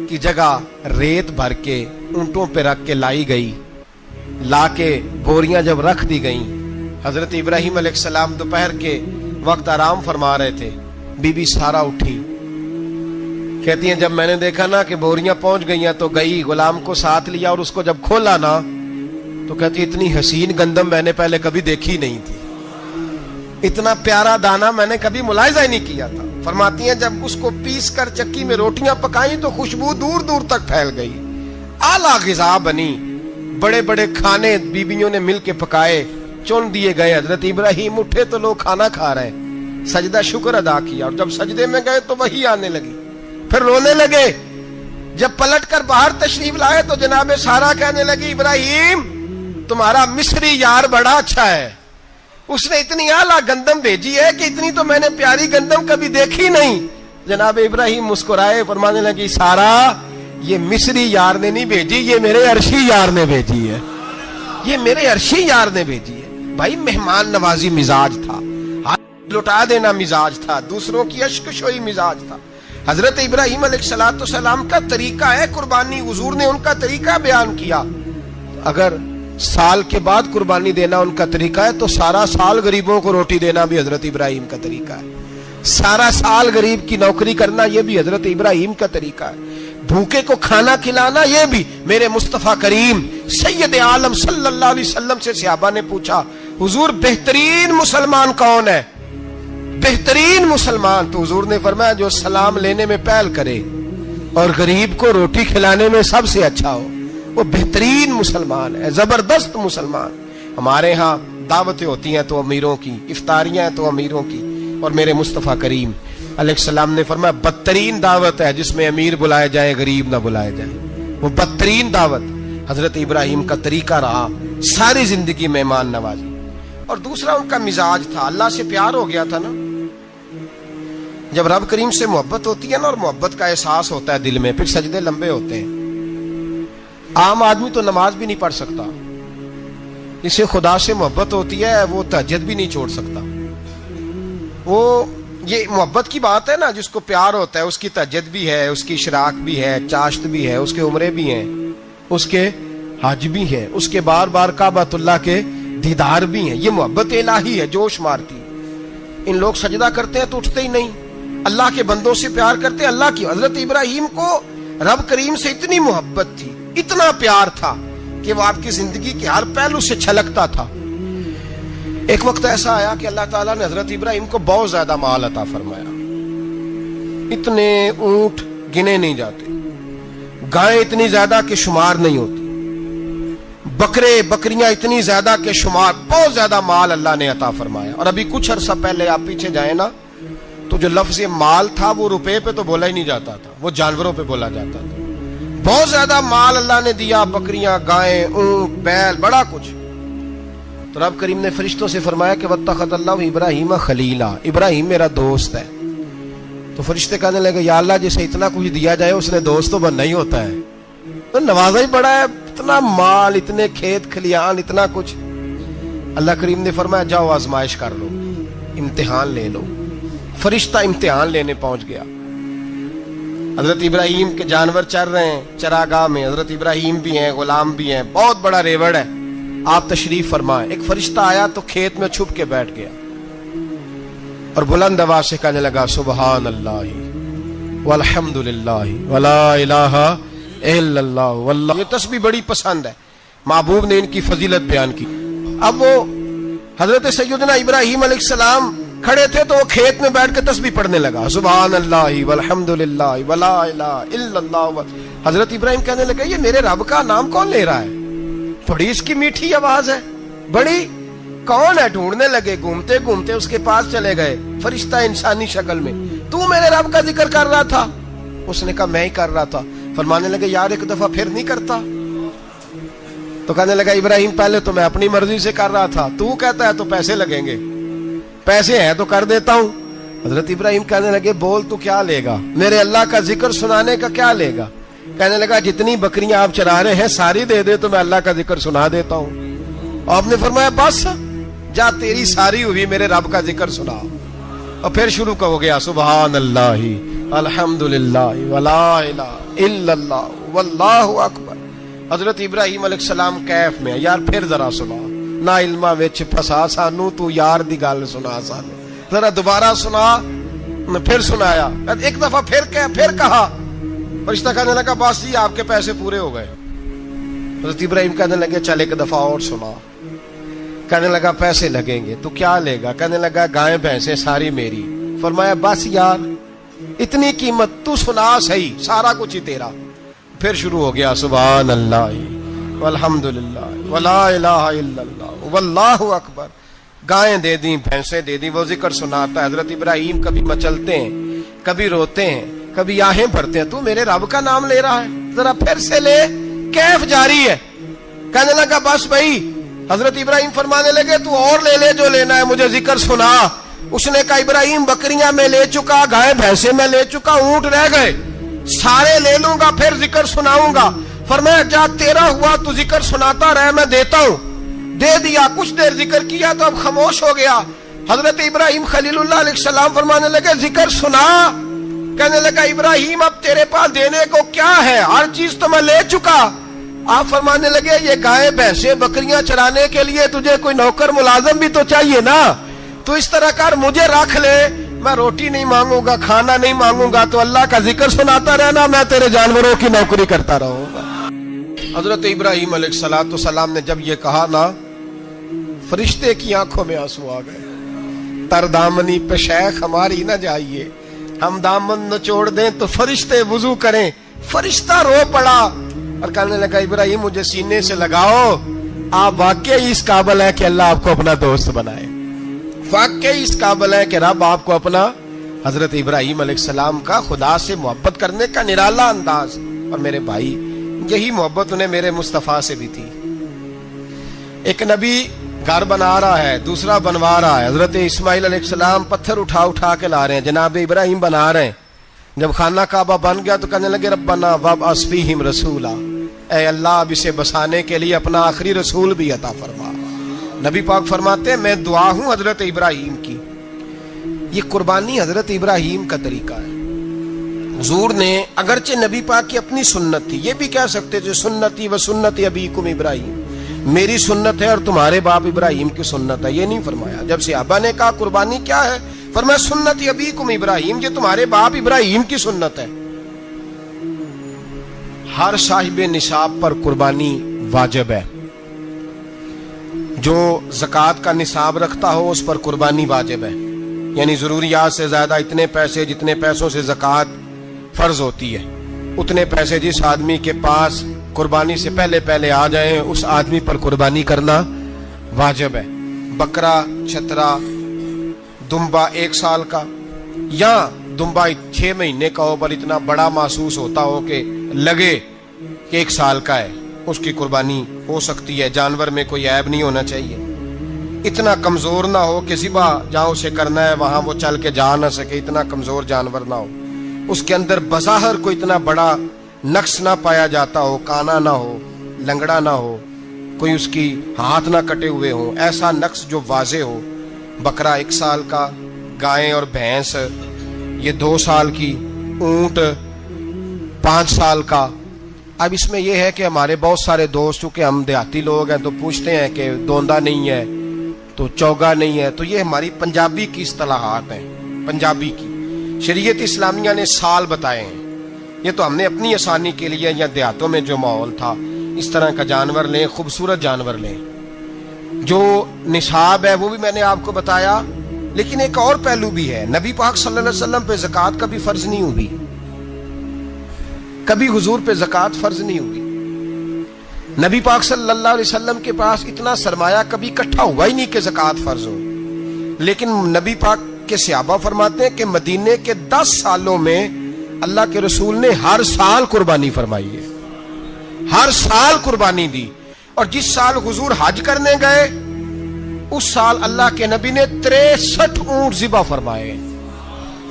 کی جگہ ریت بھر کے اونٹوں پہ رکھ کے لائی گئی، لا کے بوریاں جب رکھ دی گئیں، حضرت ابراہیم علیہ السلام دوپہر کے وقت آرام فرما رہے تھے، بی بی سارہ اٹھی، کہتی ہیں جب میں نے دیکھا نا کہ بوریاں پہنچ گئی ہیں تو گئی، غلام کو ساتھ لیا اور اس کو جب کھولا نا تو کہتی اتنی حسین گندم میں نے پہلے کبھی دیکھی نہیں تھی، اتنا پیارا دانا میں نے کبھی ملاحظہ ہی نہیں کیا تھا۔ فرماتی ہیں جب اس کو پیس کر چکی میں روٹیاں پکائیں تو خوشبو دور دور تک پھیل گئی، اعلیٰ غذا بنی، بڑے بڑے کھانے بیبیوں نے مل کے پکائے، چن دیے گئے۔ حضرت ابراہیم اٹھے تو لوگ کھانا کھا رہے ہیں، سجدہ شکر ادا کیا، اور جب سجدے میں گئے تو وحی آنے لگی، پھر رونے لگے۔ جب پلٹ کر باہر تشریف لائے تو جناب سارہ کہنے لگی ابراہیم تمہارا مصری یار بڑا اچھا ہے، اس نے اتنی اعلیٰ گندم بھیجی ہے کہ اتنی تو میں نے پیاری گندم کبھی دیکھی نہیں۔ جناب ابراہیم مسکرائے، فرمانے لگی سارہ یہ مصری یار نے نہیں بھیجی، یہ میرے عرشی یار نے بھیجی ہے، یہ میرے عرشی یار نے بھیجی ہے۔ بھائی مہمان نوازی مزاج تھا، ہاتھ لٹا دینا مزاج تھا، دوسروں کی اشک شوئی مزاج تھا۔ حضرت ابراہیم علیہ السلام کا طریقہ ہے قربانی، حضور نے ان کا طریقہ بیان کیا۔ اگر سال کے بعد قربانی دینا ان کا طریقہ ہے تو سارا سال غریبوں کو روٹی دینا بھی حضرت ابراہیم کا طریقہ ہے، سارا سال غریب کی نوکری کرنا یہ بھی حضرت ابراہیم کا طریقہ ہے، بھوکے کو کھانا کھلانا یہ بھی۔ میرے مصطفیٰ کریم سید عالم صلی اللہ علیہ وسلم سے صحابہ نے پوچھا حضور بہترین مسلمان کون ہے؟ بہترین مسلمان؟ تو حضور نے فرمایا جو سلام لینے میں پہل کرے اور غریب کو روٹی کھلانے میں سب سے اچھا ہو، وہ بہترین مسلمان ہے، زبردست مسلمان۔ ہمارے ہاں دعوتیں ہوتی ہیں تو امیروں کی، افطاریاں ہیں تو امیروں کی، اور میرے مصطفیٰ کریم علیہ السلام نے فرمایا بدترین دعوت ہے جس میں امیر بلائے جائیں غریب نہ بلائے جائیں، وہ بدترین دعوت۔ حضرت ابراہیم کا طریقہ رہا ساری زندگی مہمان نوازی. اور دوسرا ان کا مزاج تھا, اللہ سے پیار ہو گیا تھا نا. جب رب کریم سے محبت ہوتی ہے نا اور محبت کا احساس ہوتا ہے دل میں, پھر سجدے لمبے ہوتے ہیں. عام آدمی تو نماز بھی نہیں پڑھ سکتا, اسے خدا سے محبت ہوتی ہے وہ تہجد بھی نہیں چھوڑ سکتا. وہ یہ محبت کی بات ہے نا, جس کو پیار ہوتا ہے اس کی تہجد بھی ہے, اس کی اشراق بھی ہے, چاشت بھی ہے, اس کے عمرے بھی ہیں, اس کے حج بھی ہیں, اس کے بار بار کعبۃ اللہ کے دیدار بھی ہیں. یہ محبت الہی ہے, جوش مارتی. ان لوگ سجدہ کرتے ہیں تو اٹھتے ہی نہیں, اللہ کے بندوں سے پیار کرتے ہیں اللہ کی. حضرت ابراہیم کو رب کریم سے اتنی محبت تھی, اتنا پیار تھا کہ وہ آپ کی زندگی کے ہر پہلو سے چھلکتا تھا. ایک وقت ایسا آیا کہ اللہ تعالیٰ نے حضرت ابراہیم کو بہت زیادہ مال عطا فرمایا. اتنے اونٹ گنے نہیں جاتے, گائیں اتنی زیادہ کہ شمار نہیں ہوتی, بکرے بکریاں اتنی زیادہ کہ شمار, بہت زیادہ مال اللہ نے عطا فرمایا. اور ابھی کچھ عرصہ پہلے آپ پیچھے جائیں نا تو جو لفظ مال تھا وہ روپے پہ تو بولا ہی نہیں جاتا تھا, وہ جانوروں پہ بولا جاتا تھا. بہت زیادہ مال اللہ نے دیا, بکریاں, گائیں, اونٹ, بیل, بڑا کچھ. تو رب کریم نے فرشتوں سے فرمایا کہ واتخذ اللہ ابراہیم خلیلا, ابراہیم میرا دوست ہے. تو فرشتے کہنے لگے یا اللہ جسے اتنا کچھ دیا جائے اس نے دوست تو بننا ہی ہوتا ہے, تو نوازا ہی پڑا ہے, اتنا مال, اتنے کھیت کھلیان, اتنا کچھ. اللہ کریم نے فرمایا جاؤ آزمائش کر لو, امتحان لے لو. فرشتہ امتحان لینے پہنچ گیا. حضرت ابراہیم کے جانور چر رہے ہیں چراگاہ میں, حضرت ابراہیم بھی ہیں, غلام بھی ہیں, بہت بڑا ریوڑ ہے. آپ تشریف فرمائیں. ایک فرشتہ آیا تو کھیت میں چھپ کے بیٹھ گیا اور بلند آواز سے کہنے لگا سبحان اللہ والحمد للہ ولا الہ الا اللہ واللہ. یہ تسبیح بڑی پسند ہے, محبوب نے ان کی فضیلت بیان کی. اب وہ حضرت سیدنا ابراہیم علیہ السلام کھڑے تھے تو وہ کھیت میں بیٹھ کے تسبیح پڑھنے لگا سبحان اللہ والحمد للہ ولا الہ الا اللہ. حضرت ابراہیم کہنے لگے یہ میرے رب کا نام کون لے رہا ہے, بڑی اس کی میٹھی آواز ہے, بڑی کون ہے. ڈھونڈنے لگے, گھومتے گھومتے اس کے پاس چلے گئے, فرشتہ انسانی شکل میں. تو میرے رب کا ذکر کر رہا تھا؟ اس نے کہا میں ہی کر رہا تھا. فرمانے لگے یار ایک دفعہ پھر نہیں کرتا. تو کہنے لگا ابراہیم پہلے تو میں اپنی مرضی سے کر رہا تھا, تو کہتا ہے تو پیسے لگیں گے, پیسے ہیں تو کر دیتا ہوں. حضرت ابراہیم کہنے لگے بول تو کیا لے گا, میرے اللہ کا ذکر سنانے کا کیا لے گا. کہنے لگا جتنی بکریاں آپ چرا رہے ہیں ساری دے دے تو میں اللہ کا ذکر سنا دیتا ہوں. آپ نے فرمایا بس جا تیری ساری ہوئی, میرے رب کا ذکر سنا. اور پھر شروع ہو گیا سبحان اللہ الحمد للہ ولا الہ الا اللہ واللہ اکبر. حضرت ابراہیم علیہ السلام کیف میں, یار پھر ذرا سنا, نہ علما وچ پھسا سانو, تو یار دی گل سنا سانو, ذرا دوبارہ سنا. پھر سنایا, ایک دفعہ پھر کہا. فرشتہ کہنے لگا بس جی آپ کے پیسے پورے ہو گئے. حضرت ابراہیم کہنے لگے چل ایک دفعہ اور سنا. کہنے لگا پیسے لگیں گے. تو کیا لے گا؟ کہنے لگا گائیں بھینسیں ساری میری. فرمایا بس یار اتنی قیمت, تو سنا صحیح, سارا کچھ ہی تیرا. پھر شروع ہو گیا سبحان اللہ والحمد للہ ولا الہ الا اللہ واللہ اکبر. گائیں دے دیں, بھینسیں دے دیں, وہ ذکر سناتا ہے. حضرت ابراہیم کبھی مچلتے ہیں, کبھی روتے ہیں, کبھی آہیں بھرتے ہیں. تو میرے رب کا نام لے رہا ہے, ذرا پھر سے لے. کیف جاری ہے. کہنے لگا بس بھائی. حضرت ابراہیم فرمانے لگے تو اور لے لے جو لینا ہے, مجھے ذکر سنا. اس نے کہا ابراہیم بکریاں میں لے چکا, گائے بھینسیں میں لے چکا, اونٹ رہ گئے, سارے لے لوں گا پھر ذکر سناؤں گا. فرمایا جا تیرا ہوا تو ذکر سناتا رہ, میں دیتا ہوں. دے دیا, کچھ دیر ذکر کیا تو اب خاموش ہو گیا. حضرت ابراہیم خلیل اللہ علیہ السلام فرمانے لگے ذکر سنا. کہنے لگا ابراہیم اب تیرے پاس دینے کو کیا ہے, ہر چیز تو میں لے چکا. آپ فرمانے لگے یہ گائے بھینسیں بکریاں چرانے کے لیے تجھے کوئی نوکر ملازم بھی تو چاہیے نا. تو اس طرح کر, مجھے رکھ لے, میں روٹی نہیں مانگوں گا, کھانا نہیں مانگوں گا, تو اللہ کا ذکر سناتا رہنا, میں تیرے جانوروں کی نوکری کرتا رہوں گا. حضرت ابراہیم علیہ السلام نے جب یہ کہا نا, فرشتے کی آنکھوں میں آنسو آ گئے. تر دامنی پہ شیخ ہماری نہ جائیے, ہم دامن نچوڑ دیں تو فرشتے وضو کریں. فرشتہ رو پڑا اور کہنے لگا ابراہیم مجھے سینے سے لگاؤ, آپ واقعی اس قابل ہے کہ اللہ آپ کو اپنا دوست بنائے, واقعی اس قابل ہے کہ رب آپ کو اپنا. حضرت ابراہیم علیہ السلام کا خدا سے محبت کرنے کا نرالا انداز. اور میرے بھائی یہی محبت انہیں میرے مصطفیٰ سے بھی تھی۔ ایک نبی گھر بنا رہا ہے، دوسرا بنوا رہا ہے۔ حضرت اسماعیل علیہ السلام پتھر اٹھا اٹھا کے لا رہے ہیں، جناب ابراہیم بنا رہے ہیں۔ جب خانہ کعبہ بن گیا تو کہنے لگے ربنا وابعث فیہم رسولا، اے اللہ اب اسے بسانے کے لیے اپنا آخری رسول بھی عطا فرما۔ نبی پاک فرماتے ہیں میں دعا ہوں حضرت ابراہیم کی۔ یہ قربانی حضرت ابراہیم کا طریقہ ہے۔ حضور نے اگرچہ نبی پاک کی اپنی سنت تھی، یہ بھی کہہ سکتے تھے سنتی و سنت ابیکم ابراہیم، میری سنت ہے اور تمہارے باپ ابراہیم کی سنت ہے، یہ نہیں فرمایا۔ جب صحابہ نے کہا قربانی کیا ہے، فرمایا سنت ابیکم ابراہیم، یہ تمہارے باپ ابراہیم کی سنت ہے۔ ہر صاحب نصاب پر قربانی واجب ہے۔ جو زکوٰۃ کا نصاب رکھتا ہو اس پر قربانی واجب ہے، یعنی ضروریات سے زیادہ اتنے پیسے جتنے پیسوں سے زکوٰۃ فرض ہوتی ہے، اتنے پیسے جس آدمی کے پاس قربانی سے پہلے پہلے آ جائیں اس آدمی پر قربانی کرنا واجب ہے۔ بکرا، چھترا، دمبا 1 سال کا یا دمبا 6 مہینے کا ہو پر اتنا بڑا محسوس ہوتا ہو کہ لگے کہ 1 سال کا ہے، اس کی قربانی ہو سکتی ہے۔ جانور میں کوئی عیب نہیں ہونا چاہیے، اتنا کمزور نہ ہو کہ ذبح جہاں اسے کرنا ہے وہاں وہ چل کے جا نہ سکے، اتنا کمزور جانور نہ ہو، اس کے اندر بظاہر کوئی اتنا بڑا نقص نہ پایا جاتا ہو، کانا نہ ہو، لنگڑا نہ ہو، کوئی اس کی ہاتھ نہ کٹے ہوئے ہوں، ایسا نقص جو واضح ہو۔ بکرا 1 سال کا، گائیں اور بھینس یہ 2 سال کی، اونٹ 5 سال کا۔ اب اس میں یہ ہے کہ ہمارے بہت سارے دوست چونکہ ہم دیہاتی لوگ ہیں تو پوچھتے ہیں کہ دوندا نہیں ہے تو چوگا نہیں ہے، تو یہ ہماری پنجابی کی اصطلاحات ہیں، پنجابی کی۔ شریعت اسلامیہ نے سال بتائے ہیں، یہ تو ہم نے اپنی آسانی کے لیے، یا دیہاتوں میں جو ماحول تھا اس طرح کا جانور لیں، خوبصورت جانور لیں۔ جو نصاب ہے وہ بھی میں نے آپ کو بتایا، لیکن ایک اور پہلو بھی ہے۔ نبی پاک صلی اللہ علیہ وسلم پہ زکوٰۃ کبھی فرض نہیں ہوئی، کبھی حضور پہ زکوٰۃ فرض نہیں ہوئی۔ نبی پاک صلی اللہ علیہ وسلم کے پاس اتنا سرمایہ کبھی اکٹھا ہوا ہی نہیں کہ زکوٰۃ فرض ہو، لیکن نبی پاک کے صحابہ فرماتے ہیں کہ مدینے کے 10 سالوں میں اللہ کے رسول نے ہر سال قربانی فرمائی ہے، ہر سال قربانی دی۔ اور جس سال حضور حج کرنے گئے اس سال اللہ کے نبی نے 63 اونٹ ذبح فرمائے،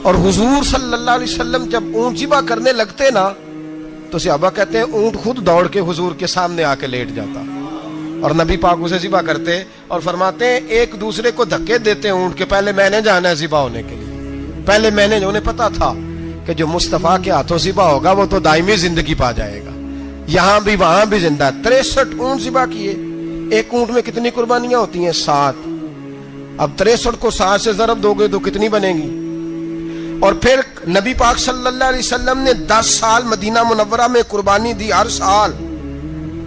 اور حضور صلی اللہ علیہ وسلم جب اونٹ ذبح کرنے لگتے نا تو صحابہ کہتے ہیں اونٹ خود دوڑ کے حضور کے سامنے آ کے لیٹ جاتا، اور نبی پاک اسے ذبح کرتے اور فرماتے ہیں ایک دوسرے کو دھکے دیتے اونٹ کے، پہلے میں نے جانا ہے ذبح ہونے کے لیے، پہلے میں نے، انہیں پتا تھا کہ جو مصطفیٰ کے ہاتھوں ذبح ہوگا وہ تو دائمی زندگی پا جائے گا، یہاں بھی وہاں بھی زندہ۔ 63 اونٹ ذبح کیے۔ ایک اونٹ میں کتنی قربانیاں ہوتی ہیں؟ 7۔ اب 63 کو 7 سے ضرب دو گے تو کتنی بنے گی؟ اور پھر نبی پاک صلی اللہ علیہ وسلم نے 10 سال مدینہ منورہ میں قربانی دی، ہر سال۔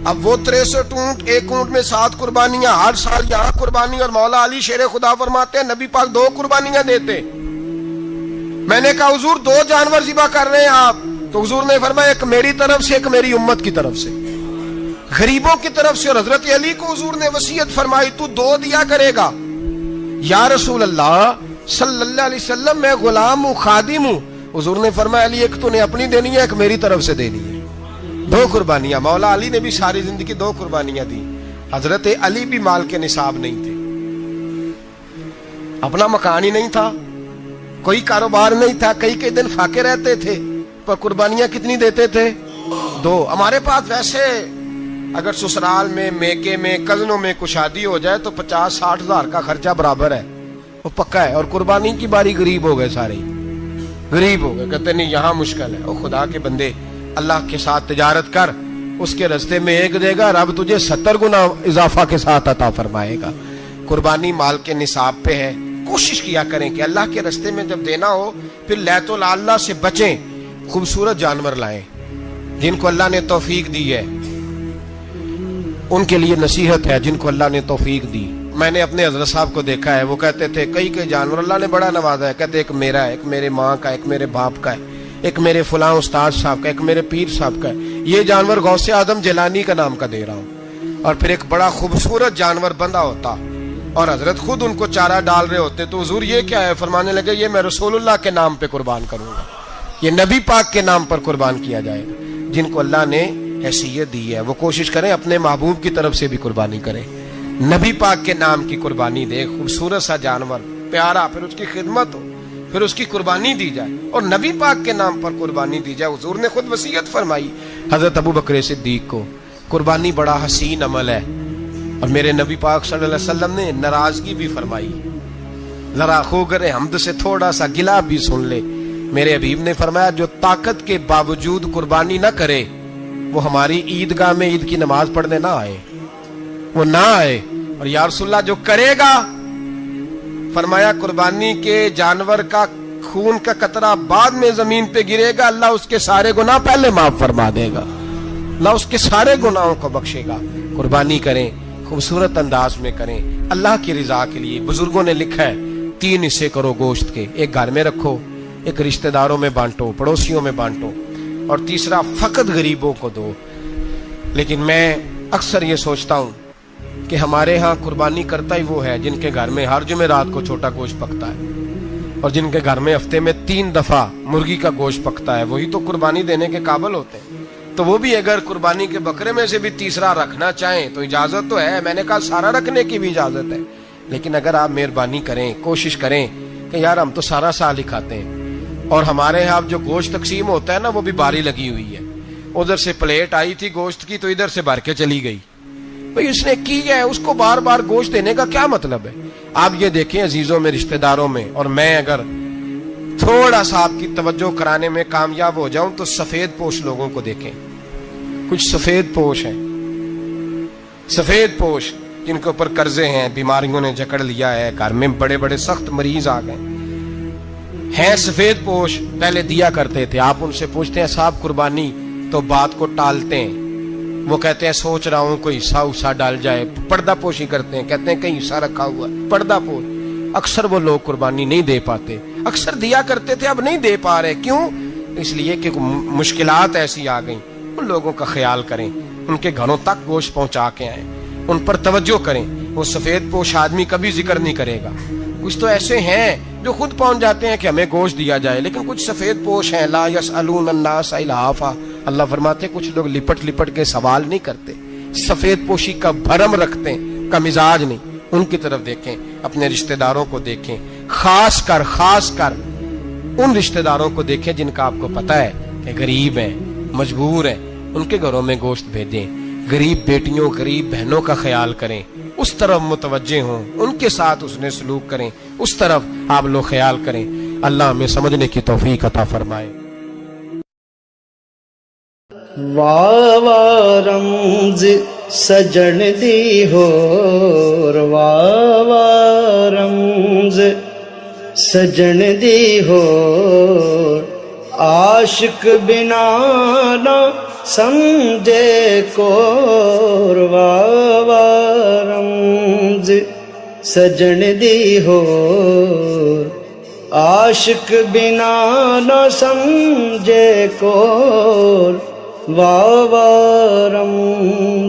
اب وہ 63 اونٹ، ایک اونٹ میں 7 قربانیاں، ہر سال یہاں قربانی۔ اور مولا علی شیر خدا فرماتے ہیں نبی پاک 2 قربانیاں دیتے۔ میں نے کہا حضور 2 جانور ذبح کر رہے ہیں آپ، تو حضور نے فرمایا ایک میری طرف سے، ایک میری امت کی طرف سے، غریبوں کی طرف سے۔ اور حضرت علی کو حضور نے وصیت فرمائی تو 2 دیا کرے گا۔ یا رسول اللہ صلی اللہ علیہ وسلم میں غلام ہوں، خادم ہوں۔ حضور نے فرمایا علی ایک تو نے اپنی دینی ہے، ایک میری طرف سے دینی ہے۔ 2 قربانیاں۔ مولا علی نے بھی ساری زندگی 2 قربانیاں دی۔ حضرت علی بھی مال کے نصاب نہیں تھے، اپنا مکان ہی نہیں تھا، کوئی کاروبار نہیں تھا، کئی دن فاقے رہتے تھے، پر قربانیاں کتنی دیتے تھے؟ 2۔ ہمارے پاس ویسے اگر سسرال میں، میکے میں، کزنوں میں کچھ شادی ہو جائے تو 50-60 ہزار کا خرچہ برابر ہے، وہ پکا ہے۔ اور قربانی کی باری غریب ہو گئے، سارے غریب ہو گئے، کہتے نہیں یہاں مشکل ہے۔ او خدا کے بندے، اللہ کے ساتھ تجارت کر، اس کے رستے میں 1 دے گا، رب تجھے 70 گنا اضافہ کے ساتھ عطا فرمائے گا۔ قربانی مال کے نصاب پہ ہے۔ کوشش کیا کریں کہ اللہ کے رستے میں جب دینا ہو پھر لیت اللہ سے بچیں، خوبصورت جانور لائیں۔ جن کو اللہ نے توفیق دی ہے ان کے لیے نصیحت ہے، جن کو اللہ نے توفیق دی۔ میں نے اپنے حضرت صاحب کو دیکھا ہے، وہ کہتے تھے کئی جانور اللہ نے بڑا نوازا ہے، کہتے ایک میرا ہے، ایک میرے ماں کا، ایک میرے باپ کا ہے، ایک میرے فلاں استاد صاحب کا، ایک میرے پیر صاحب کا ہے۔ یہ جانور غوث اعظم جیلانی کا نام کا دے رہا ہوں۔ اور پھر ایک بڑا خوبصورت جانور بندھا ہوتا اور حضرت خود ان کو چارہ ڈال رہے ہوتے، تو حضور یہ کیا ہے؟ فرمانے لگے یہ میں رسول اللہ کے نام پہ قربان کروں گا، یہ نبی پاک کے نام پر قربان کیا جائے گا۔ جن کو اللہ نے حیثیت دی ہے، وہ کوشش کریں اپنے محبوب کی طرف سے بھی قربانی کریں، نبی پاک کے نام کی قربانی دے، خوبصورت سا جانور پیارا، پھر اس کی خدمت ہو، پھر اس کی قربانی دی جائے، اور نبی پاک کے نام پر قربانی دی جائے۔ حضور نے خود وصیت فرمائی حضرت ابو بکر صدیق کو، قربانی بڑا حسین عمل ہے، اور میرے نبی پاک صلی اللہ علیہ وسلم نے ناراضگی بھی فرمائی، ذرا خوگر حمد سے تھوڑا سا گلا بھی سن لے۔ میرے حبیب نے فرمایا جو طاقت کے باوجود قربانی نہ کرے وہ ہماری عیدگاہ میں عید کی نماز پڑھنے نہ آئے، وہ نہ آئے۔ اور یا رسول اللہ جو کرے گا، فرمایا قربانی کے جانور کا خون کا قطرہ بعد میں زمین پہ گرے گا، اللہ اس کے سارے گناہ پہلے معاف فرما دے گا، اللہ اس کے سارے گناہوں کو بخشے گا۔ قربانی کریں، خوبصورت انداز میں کریں، اللہ کی رضا کے لیے۔ بزرگوں نے لکھا ہے 3 حصے کرو گوشت کے، ایک گھر میں رکھو، ایک رشتہ داروں میں بانٹو، پڑوسیوں میں بانٹو، اور تیسرا فقط غریبوں کو دو۔ لیکن میں اکثر یہ سوچتا ہوں کہ ہمارے ہاں قربانی کرتا ہی وہ ہے جن کے گھر میں ہر جمعرات کو چھوٹا گوشت پکتا ہے، اور جن کے گھر میں ہفتے میں 3 دفعہ مرغی کا گوشت پکتا ہے، وہی تو قربانی دینے کے قابل ہوتے ہیں۔ تو وہ بھی اگر قربانی کے بکرے میں سے بھی تیسرا رکھنا چاہیں تو اجازت تو ہے، میں نے کہا سارا رکھنے کی بھی اجازت ہے، لیکن اگر آپ مہربانی کریں، کوشش کریں کہ یار ہم تو سارا سال ہی کھاتے ہیں، اور ہمارے ہاں جو گوشت تقسیم ہوتا ہے نا وہ بھی باری لگی ہوئی ہے، ادھر سے پلیٹ آئی تھی گوشت کی تو ادھر سے بھر کے چلی گئی، بھئی اس نے کی ہے، اس کو بار بار گوشت دینے کا کیا مطلب ہے؟ آپ یہ دیکھیں عزیزوں میں، رشتہ داروں میں، اور میں اگر تھوڑا سا آپ کی توجہ کرانے میں کامیاب ہو جاؤں تو سفید پوش لوگوں کو دیکھیں، کچھ سفید پوش ہیں، سفید پوش جن کے اوپر قرضے ہیں، بیماریوں نے جکڑ لیا ہے، گھر میں بڑے بڑے سخت مریض آ گئے ہیں، سفید پوش پہلے دیا کرتے تھے۔ آپ ان سے پوچھتے ہیں صاحب قربانی، تو بات کو ٹالتے ہیں، وہ کہتے ہیں سوچ رہا ہوں کوئی حصہ ڈال جائے، پردہ پوشی کرتے ہیں، کہتے ہیں کہیں حصہ رکھا ہوا ہے، پردہ پوش۔ اکثر وہ لوگ قربانی نہیں دے پاتے، اکثر دیا کرتے تھے اب نہیں دے پا رہے، کیوں؟ اس لیے کہ مشکلات ایسی آ گئیں۔ ان لوگوں کا خیال کریں، ان کے گھروں تک گوشت پہنچا کے آئیں، ان پر توجہ کریں۔ وہ سفید پوش آدمی کبھی ذکر نہیں کرے گا، کچھ تو ایسے ہیں جو خود پہنچ جاتے ہیں کہ ہمیں گوشت دیا جائے، لیکن کچھ سفید پوش ہیں لا یسألون الناس الحافا، اللہ فرماتے ہیں کچھ لوگ لپٹ لپٹ کے سوال نہیں کرتے، سفید پوشی کا بھرم رکھتے ہیں، کا مزاج نہیں۔ ان کی طرف دیکھیں، اپنے رشتہ داروں کو دیکھیں، خاص کر ان رشتہ داروں کو دیکھیں جن کا آپ کو پتہ ہے کہ غریب ہیں، مجبور ہیں، ان کے گھروں میں گوشت بھیجیں۔ غریب بیٹیوں، غریب بہنوں کا خیال کریں، اس طرف متوجہ ہوں، ان کے ساتھ اس نے سلوک کریں، اس طرف آپ لوگ خیال کریں۔ اللہ ہمیں سمجھنے کی توفیق عطا فرمائے۔
واہ واہ رمز سجن دی ہور، واہ واہ رمز سجن دی ہور، عاشق بنا نہ سمجھے کور، واہ واہ رمز سجن دی ہور، عاشق بنا نہ سمجھے کور، واہ واہ رمز